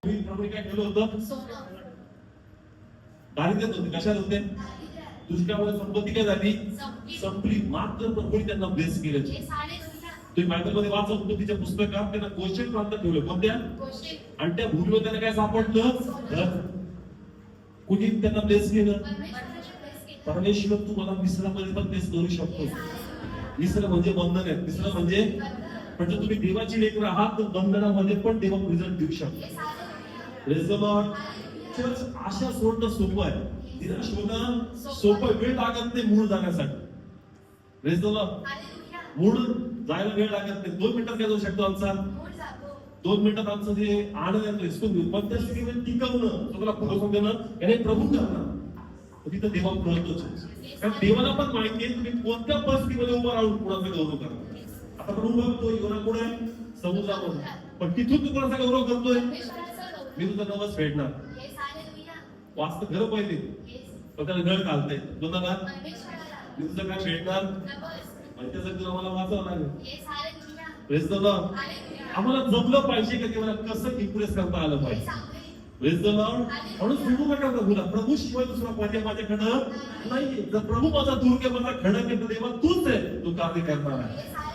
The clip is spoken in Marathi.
प्रभूने काय केलं होतं? दारिद्र्यात होते. कशात होते? दुष्काळामुळे संपत्ती काय झाली? संपली. मात्र प्रभूने त्यांना ब्लेस केलं. तुम्ही बायबलमध्ये वाचत होतो तिच्या पुस्तकात त्यांना गोशेन प्रांतात ठेवलं. कोणत्या? आणि त्या भूमीवर त्यांना काय सापडलं? कुणी त्यांना ब्लेस केलं? परमेश्वर तुम्हाला निसर्गामध्ये पण ब्लेस करू शकतो. निसर्ग म्हणजे बंधन आहे. निसर्ग म्हणजे तुम्ही देवाची लेकरं आहात तर बंधनामध्ये पण देवा रिझल्ट देऊ शकतो. Praise the Lord. चर्च आशा सोडणं सोपं आहे. तिला शोधणं सोपं, वेळ लागत नाही मूळ जाण्यासाठी. Praise the Lord. मूळ जायला वेळ लागत नाही. 2 मिनिटात काय जाऊ शकतो आमचा? 2 मिनिटात आमचं जे आनंद येतो पण त्या स्थितीमध्ये टिकवणं, स्वतःला पुढे देणं याने प्रभू करणार. तिथं देवा कळतोच. कारण देवाला पण माहिती आहे तुम्ही कोणत्या परिस्थितीमध्ये उभं राहून कुणाचा गौरव करा. आता प्रभू बघतो योना कुठे आहे? समुद्रावर. पण तिथून तू कोणाचा गौरव करतोय? मी तुझा नवस फेडणार. वाचत घर पहिले पण त्याला गळ घालते. कोणाला? मी तुझं काय फेडणार. त्यासाठी तुला मला वाचावं लागेल. Praise the Lord. आम्हाला जमलं पाहिजे का ते मला कसं इम्प्रेस करता आलं पाहिजे. Praise the Lord. म्हणून सोडू नका प्रभूला. प्रभू शिवाय दुसरा माझ्याकडं नाहीये. जर प्रभू माझा दूर माझा खडक आहे तर देवा तूच आहे. तू कार्य करणार आहे.